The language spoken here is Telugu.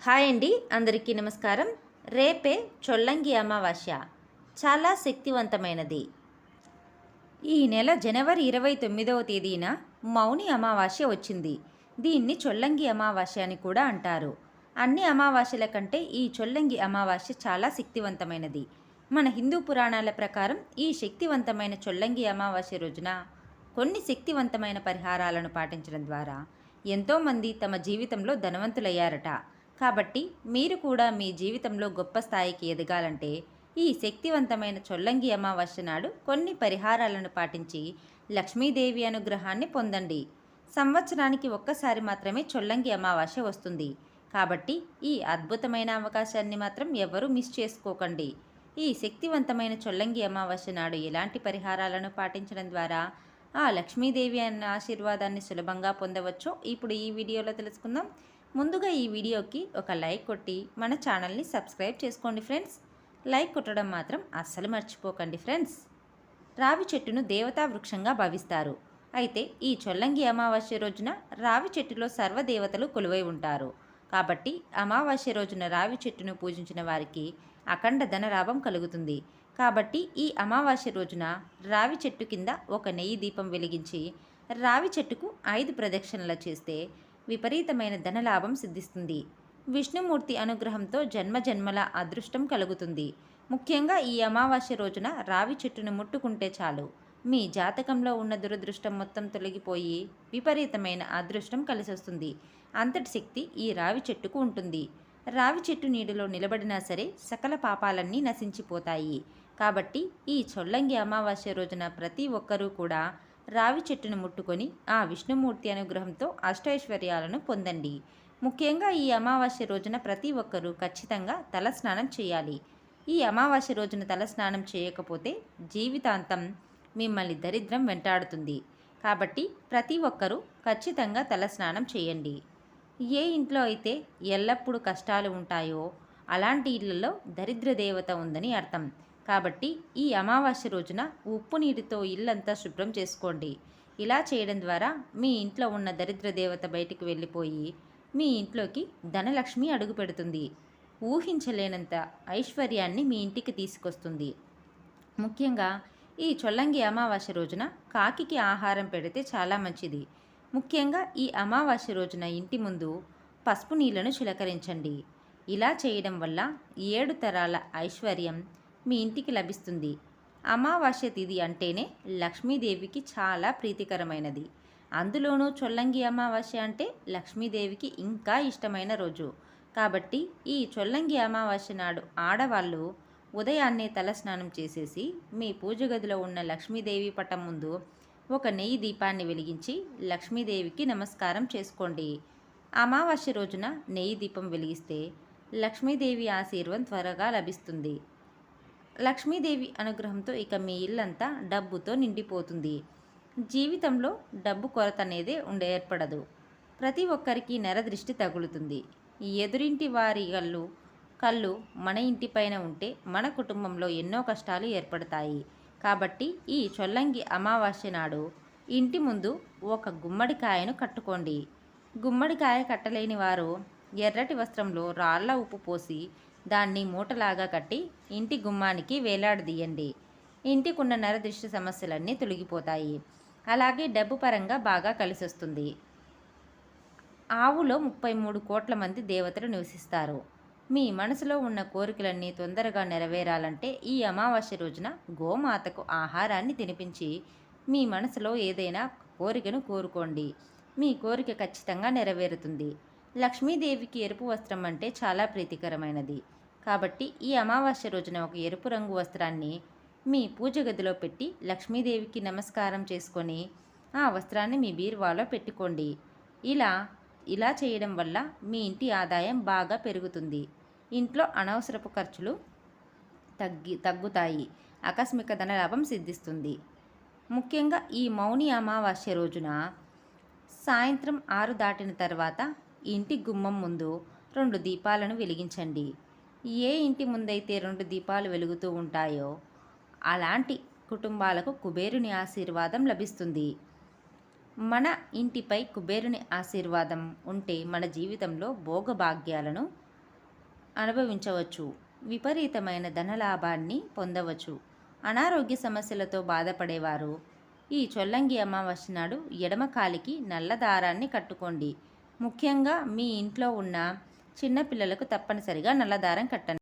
హాయ్ అండి, అందరికీ నమస్కారం. రేపే చొల్లంగి అమావాస్య చాలా శక్తివంతమైనది. ఈ నెల జనవరి 29వ తేదీన మౌని అమావాస్య వచ్చింది. దీన్ని చొల్లంగి అమావాస్య అని కూడా అంటారు. అన్ని అమావాస్యల కంటే ఈ చొల్లంగి అమావాస్య చాలా శక్తివంతమైనది. మన హిందూ పురాణాల ప్రకారం ఈ శక్తివంతమైన చొల్లంగి అమావాస్య రోజున కొన్ని శక్తివంతమైన పరిహారాలను పాటించడం ద్వారా ఎంతోమంది తమ జీవితంలో ధనవంతులయ్యారట. కాబట్టి మీరు కూడా మీ జీవితంలో గొప్ప స్థాయికి ఎదగాలంటే ఈ శక్తివంతమైన చొల్లంగి అమావాస్య నాడు కొన్ని పరిహారాలను పాటించి లక్ష్మీదేవి అనుగ్రహాన్ని పొందండి. సంవత్సరానికి ఒక్కసారి మాత్రమే చొల్లంగి అమావాస్య వస్తుంది. కాబట్టి ఈ అద్భుతమైన అవకాశాన్ని మాత్రం ఎవరూ మిస్ చేసుకోకండి. ఈ శక్తివంతమైన చొల్లంగి అమావాస్య నాడు ఎలాంటి పరిహారాలను పాటించడం ద్వారా ఆ లక్ష్మీదేవి అన్న ఆశీర్వాదాన్ని సులభంగా పొందవచ్చో ఇప్పుడు ఈ వీడియోలో తెలుసుకుందాం. ముందుగా ఈ వీడియోకి ఒక లైక్ కొట్టి మన ఛానల్ని సబ్స్క్రైబ్ చేసుకోండి ఫ్రెండ్స్. లైక్ కొట్టడం మాత్రం అస్సలు మర్చిపోకండి ఫ్రెండ్స్. రావి చెట్టును దేవతా వృక్షంగా భావిస్తారు. అయితే ఈ చొల్లంగి అమావాస్య రోజున రావి చెట్టులో సర్వదేవతలు కొలువై ఉంటారు. కాబట్టి అమావాస్య రోజున రావి చెట్టును పూజించిన వారికి అఖండ ధనలాభం కలుగుతుంది. కాబట్టి ఈ అమావాస్య రోజున రావి చెట్టు కింద ఒక నెయ్యి దీపం వెలిగించి రావి చెట్టుకు 5 ప్రదక్షిణలు చేస్తే విపరీతమైన ధనలాభం సిద్ధిస్తుంది. విష్ణుమూర్తి అనుగ్రహంతో జన్మజన్మల అదృష్టం కలుగుతుంది. ముఖ్యంగా ఈ అమావాస్య రోజున రావి చెట్టును ముట్టుకుంటే చాలు, మీ జాతకంలో ఉన్న దురదృష్టం మొత్తం తొలగిపోయి విపరీతమైన అదృష్టం కలిసొస్తుంది. అంతటి శక్తి ఈ రావి చెట్టుకు ఉంటుంది. రావి చెట్టు నీడలో నిలబడినా సరే సకల పాపాలన్నీ నశించిపోతాయి. కాబట్టి ఈ చొల్లంగి అమావాస్య రోజున ప్రతి ఒక్కరూ కూడా రావి చెట్టును ముట్టుకొని ఆ విష్ణుమూర్తి అనుగ్రహంతో అష్టైశ్వర్యాలను పొందండి. ముఖ్యంగా ఈ అమావాస్య రోజున ప్రతి ఒక్కరూ ఖచ్చితంగా తలస్నానం చేయాలి. ఈ అమావాస్య రోజున తలస్నానం చేయకపోతే జీవితాంతం మిమ్మల్ని దరిద్రం వెంటాడుతుంది. కాబట్టి ప్రతి ఒక్కరూ ఖచ్చితంగా తలస్నానం చేయండి. ఏ ఇంట్లో అయితే ఎల్లప్పుడూ కష్టాలు ఉంటాయో అలాంటి ఇళ్లలో దరిద్ర దేవత ఉందని అర్థం. కాబట్టి ఈ అమావాస్య రోజున ఉప్పు నీటితో ఇల్లంతా శుభ్రం చేసుకోండి. ఇలా చేయడం ద్వారా మీ ఇంట్లో ఉన్న దరిద్ర దేవత బయటికి వెళ్ళిపోయి మీ ఇంట్లోకి ధనలక్ష్మి అడుగు పెడుతుంది. ఊహించలేనంత ఐశ్వర్యాన్ని మీ ఇంటికి తీసుకొస్తుంది. ముఖ్యంగా ఈ చొల్లంగి అమావాస్య రోజున కాకికి ఆహారం పెడితే చాలా మంచిది. ముఖ్యంగా ఈ అమావాస్య రోజున ఇంటి ముందు పసుపు నీళ్లను చిలకరించండి. ఇలా చేయడం వల్ల 7 తరాల ఐశ్వర్యం మీ ఇంటికి లభిస్తుంది. అమావాస్య తిథి అంటేనే లక్ష్మీదేవికి చాలా ప్రీతికరమైనది. అందులోనూ చొల్లంగి అమావాస్య అంటే లక్ష్మీదేవికి ఇంకా ఇష్టమైన రోజు. కాబట్టి ఈ చొల్లంగి అమావాస్య నాడు ఆడవాళ్ళు ఉదయాన్నే తలస్నానం చేసేసి మీ పూజ గదిలో ఉన్న లక్ష్మీదేవి పటం ముందు ఒక నెయ్యి దీపాన్ని వెలిగించి లక్ష్మీదేవికి నమస్కారం చేసుకోండి. అమావాస్య రోజున నెయ్యి దీపం వెలిగిస్తే లక్ష్మీదేవి ఆశీర్వాదం త్వరగా లభిస్తుంది. లక్ష్మీదేవి అనుగ్రహంతో ఇక మీ ఇల్లంతా డబ్బుతో నిండిపోతుంది. జీవితంలో డబ్బు కొరత అనేదే ఏర్పడదు. ప్రతి ఒక్కరికి నరదృష్టి తగులుతుంది. ఎదురింటి వారి కళ్ళు మన ఇంటిపైన ఉంటే మన కుటుంబంలో ఎన్నో కష్టాలు ఏర్పడతాయి. కాబట్టి ఈ చొల్లంగి అమావాస్య నాడు ఇంటి ముందు ఒక గుమ్మడికాయను కట్టుకోండి. గుమ్మడికాయ కట్టలేని వారు ఎర్రటి వస్త్రంలో రాళ్ళ ఉప్పు పోసి దాన్ని మూటలాగా కట్టి ఇంటి గుమ్మానికి వేలాడదీయండి. ఇంటికున్న నరదృష్టి సమస్యలన్నీ తొలగిపోతాయి. అలాగే డబ్బు పరంగా బాగా కలిసొస్తుంది. ఆవులో 33 కోట్ల మంది దేవతలు నివసిస్తారు. మీ మనసులో ఉన్న కోరికలన్నీ తొందరగా నెరవేరాలంటే ఈ అమావాస్య రోజున గోమాతకు ఆహారాన్ని తినిపించి మీ మనసులో ఏదైనా కోరికను కోరుకోండి. మీ కోరిక ఖచ్చితంగా నెరవేరుతుంది. లక్ష్మీదేవికి ఎరుపు వస్త్రం అంటే చాలా ప్రీతికరమైనది. కాబట్టి ఈ అమావాస్య రోజున ఒక ఎరుపు రంగు వస్త్రాన్ని మీ పూజ గదిలో పెట్టి లక్ష్మీదేవికి నమస్కారం చేసుకొని ఆ వస్త్రాన్ని మీ బీరువాలో పెట్టుకోండి. ఇలా చేయడం వల్ల మీ ఇంటి ఆదాయం బాగా పెరుగుతుంది. ఇంట్లో అనవసరపు ఖర్చులు తగ్గుతాయి. ఆకస్మిక ధనలాభం సిద్ధిస్తుంది. ముఖ్యంగా ఈ మౌని అమావాస్య రోజున సాయంత్రం 6 దాటిన తర్వాత ఇంటి గుమ్మం ముందు 2 దీపాలను వెలిగించండి. ఏ ఇంటి ముందైతే 2 దీపాలు వెలుగుతూ ఉంటాయో అలాంటి కుటుంబాలకు కుబేరుని ఆశీర్వాదం లభిస్తుంది. మన ఇంటిపై కుబేరుని ఆశీర్వాదం ఉంటే మన జీవితంలో భోగభాగ్యాలను అనుభవించవచ్చు. విపరీతమైన ధనలాభాన్ని పొందవచ్చు. అనారోగ్య సమస్యలతో బాధపడేవారు ఈ చొల్లంగి అమావాస్య నాడు ఎడమ కాలికి నల్ల దారాన్ని కట్టుకోండి. ముఖ్యంగా మీ ఇంట్లో ఉన్న చిన్నపిల్లలకు తప్పనిసరిగా నల్ల దారం కట్టండి.